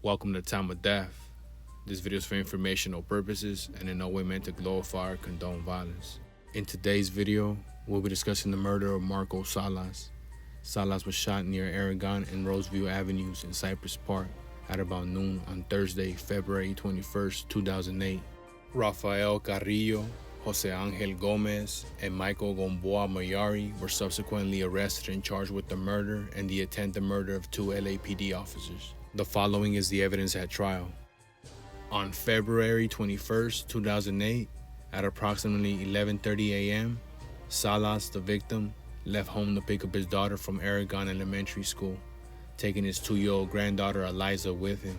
Welcome to Time of Death. This video is for informational purposes and in no way meant to glorify or condone violence. In today's video, we'll be discussing the murder of Marco Salas. Salas was shot near Aragon and Roseville Avenues in Cypress Park at about noon on Thursday, February 21st, 2008. Rafael Carrillo, Jose Angel Gomez, and Michael Gomboa Mayari were subsequently arrested and charged with the murder and the attempted murder of two LAPD officers. The following is the evidence at trial. On February 21st, 2008, at approximately 11:30 a.m., Salas, the victim, left home to pick up his daughter from Aragon Elementary School, taking his 2-year-old granddaughter Eliza with him.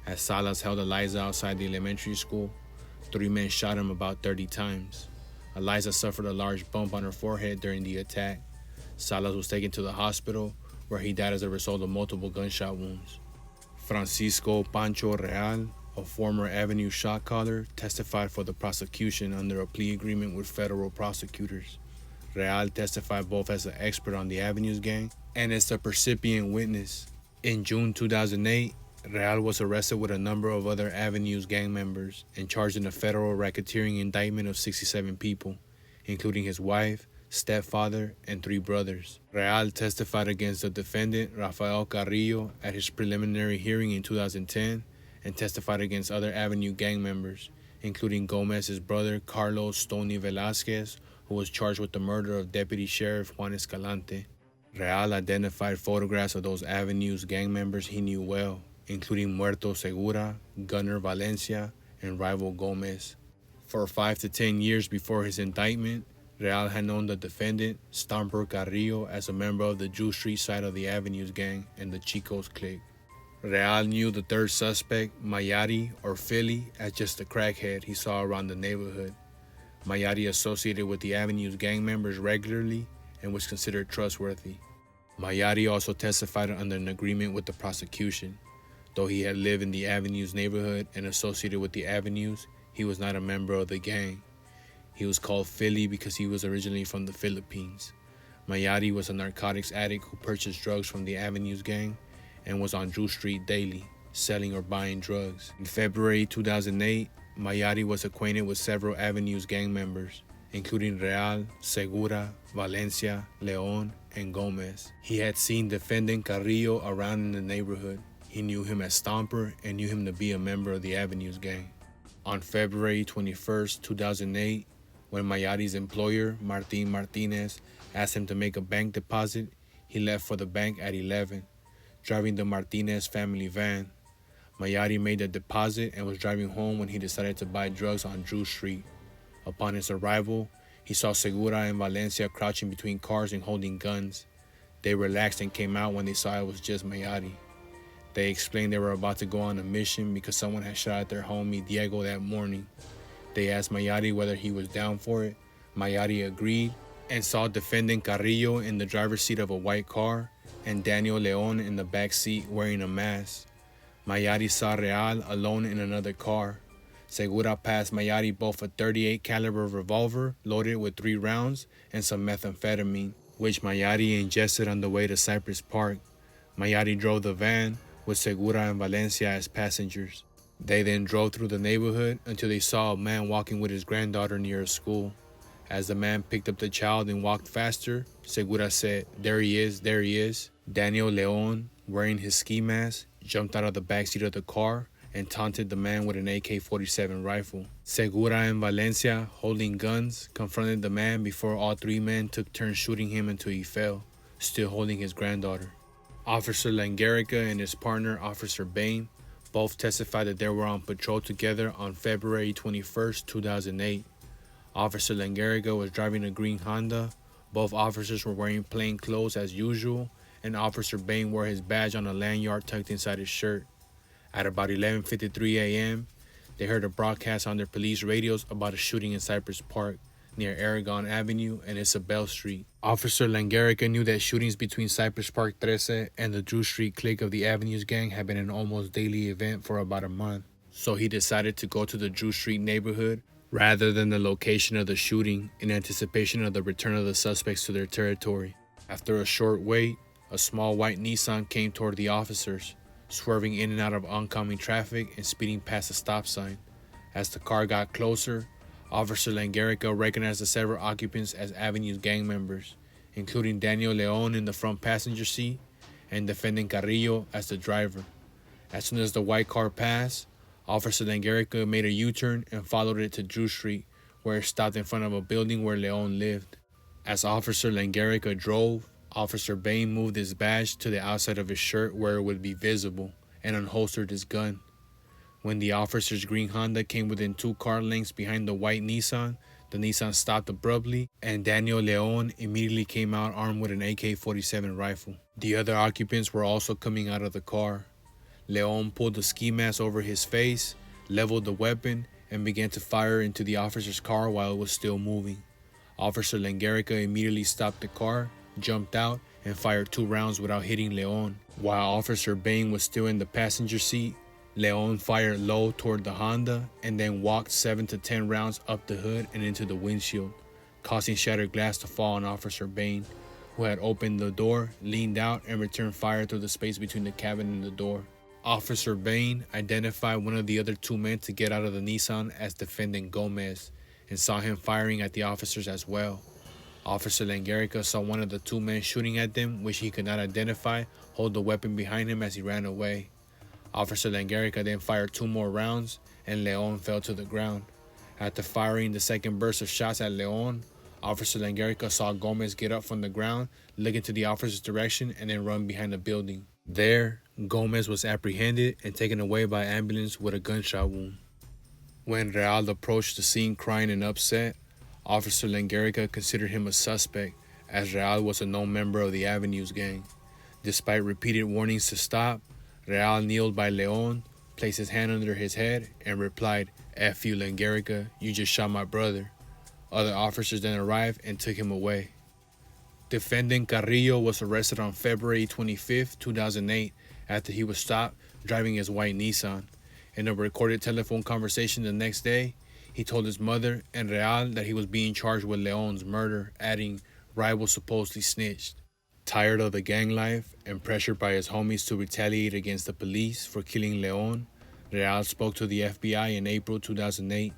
As Salas held Eliza outside the elementary school, 3 men shot him about 30 times. Eliza suffered a large bump on her forehead during the attack. Salas was taken to the hospital, where he died as a result of multiple gunshot wounds. Francisco Pancho Real, a former Avenue shot caller, testified for the prosecution under a plea agreement with federal prosecutors. Real testified both as an expert on the Avenues gang and as a percipient witness. In June 2008, Real was arrested with a number of other Avenues gang members and charged in a federal racketeering indictment of 67 people, including his wife, stepfather, and 3 brothers. Real testified against the defendant, Rafael Carrillo, at his preliminary hearing in 2010 and testified against other Avenue gang members, including Gomez's brother, Carlos Stoney Velasquez, who was charged with the murder of Deputy Sheriff Juan Escalante. Real identified photographs of those Avenues gang members he knew well, including Muerto Segura, Gunner Valencia, and rival Gomez. For 5 to 10 years before his indictment, Real had known the defendant, Stomper Carrillo, as a member of the Jew Street side of the Avenues gang and the Chicos clique. Real knew the third suspect, Mayari, or Philly, as just a crackhead he saw around the neighborhood. Mayari associated with the Avenues gang members regularly and was considered trustworthy. Mayari also testified under an agreement with the prosecution. Though he had lived in the Avenues neighborhood and associated with the Avenues, he was not a member of the gang. He was called Philly because he was originally from the Philippines. Mayari was a narcotics addict who purchased drugs from the Avenues gang and was on Drew Street daily, selling or buying drugs. In February 2008, Mayari was acquainted with several Avenues gang members, including Real, Segura, Valencia, Leon, and Gomez. He had seen defendant Carrillo around in the neighborhood. He knew him as Stomper and knew him to be a member of the Avenues gang. On February 21st, 2008, when Mayari's employer, Martin Martinez, asked him to make a bank deposit, he left for the bank at 11, driving the Martinez family van. Mayari made the deposit and was driving home when he decided to buy drugs on Drew Street. Upon his arrival, he saw Segura and Valencia crouching between cars and holding guns. They relaxed and came out when they saw it was just Mayari. They explained they were about to go on a mission because someone had shot at their homie Diego that morning. They asked Mayari whether he was down for it. Mayari agreed and saw defendant Carrillo in the driver's seat of a white car and Daniel Leon in the back seat wearing a mask. Mayari saw Real alone in another car. Segura passed Mayari both a .38 caliber revolver loaded with 3 rounds and some methamphetamine, which Mayari ingested on the way to Cypress Park. Mayari drove the van with Segura and Valencia as passengers. They then drove through the neighborhood until they saw a man walking with his granddaughter near a school. As the man picked up the child and walked faster, Segura said, "There he is, there he is." Daniel Leon, wearing his ski mask, jumped out of the backseat of the car and taunted the man with an AK-47 rifle. Segura and Valencia, holding guns, confronted the man before all 3 men took turns shooting him until he fell, still holding his granddaughter. Officer Langarica and his partner, Officer Bain, both testified that they were on patrol together on February 21st, 2008. Officer Langarica was driving a green Honda. Both officers were wearing plain clothes as usual, and Officer Bain wore his badge on a lanyard tucked inside his shirt. At about 11:53 a.m., they heard a broadcast on their police radios about a shooting in Cypress Park, near Aragon Avenue and Isabel Street. Officer Langarica knew that shootings between Cypress Park 13 and the Drew Street clique of the Avenues gang had been an almost daily event for about a month. So he decided to go to the Drew Street neighborhood rather than the location of the shooting in anticipation of the return of the suspects to their territory. After a short wait, a small white Nissan came toward the officers. swerving in and out of oncoming traffic and speeding past a stop sign. As the car got closer, Officer Langerica recognized the several occupants as Avenue's gang members, including Daniel Leon in the front passenger seat and defendant Carrillo as the driver. As soon as the white car passed, Officer Langerica made a U-turn and followed it to Drew Street, where it stopped in front of a building where Leon lived. As Officer Langerica drove, Officer Bain moved his badge to the outside of his shirt where it would be visible and unholstered his gun. When the officer's green Honda came within 2 car lengths behind the white Nissan, the Nissan stopped abruptly and Daniel Leon immediately came out armed with an AK-47 rifle. The other occupants were also coming out of the car. Leon pulled the ski mask over his face, leveled the weapon, and began to fire into the officer's car while it was still moving. Officer Langerica immediately stopped the car, jumped out, and fired 2 rounds without hitting Leon. While Officer Bain was still in the passenger seat, Leon fired low toward the Honda and then walked 7 to 10 rounds up the hood and into the windshield, causing shattered glass to fall on Officer Bain, who had opened the door, leaned out, and returned fire through the space between the cabin and the door. Officer Bain identified one of the other 2 men to get out of the Nissan as defendant Gomez and saw him firing at the officers as well. Officer Langerica saw one of the 2 men shooting at them, which he could not identify, hold the weapon behind him as he ran away. Officer Langerica then fired 2 more rounds and Leon fell to the ground. After firing the second burst of shots at Leon, Officer Langerica saw Gomez get up from the ground, look into the officer's direction, and then run behind the building. There, Gomez was apprehended and taken away by ambulance with a gunshot wound. When Real approached the scene crying and upset, Officer Langerica considered him a suspect, as Real was a known member of the Avenues gang. Despite repeated warnings to stop, Real kneeled by Leon, placed his hand under his head, and replied, "F you, Langerica, you just shot my brother." Other officers then arrived and took him away. Defendant Carrillo was arrested on February 25, 2008, after he was stopped driving his white Nissan. In a recorded telephone conversation the next day, he told his mother and Real that he was being charged with Leon's murder, adding, "Rival supposedly snitched." Tired of the gang life and pressured by his homies to retaliate against the police for killing Leon, Real spoke to the FBI in April 2008.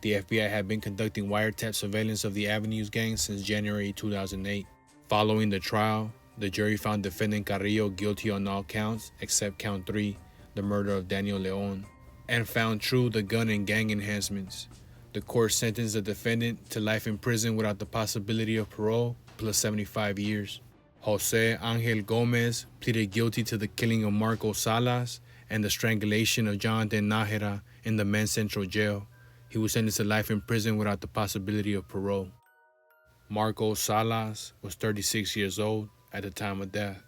The FBI had been conducting wiretap surveillance of the Avenues gang since January 2008. Following the trial, the jury found defendant Carrillo guilty on all counts except count 3, the murder of Daniel Leon, and found true the gun and gang enhancements. The court sentenced the defendant to life in prison without the possibility of parole, plus 75 years. Jose Angel Gomez pleaded guilty to the killing of Marco Salas and the strangulation of Jonathan Nájera in the men's central jail. He was sentenced to life in prison without the possibility of parole. Marco Salas was 36 years old at the time of death.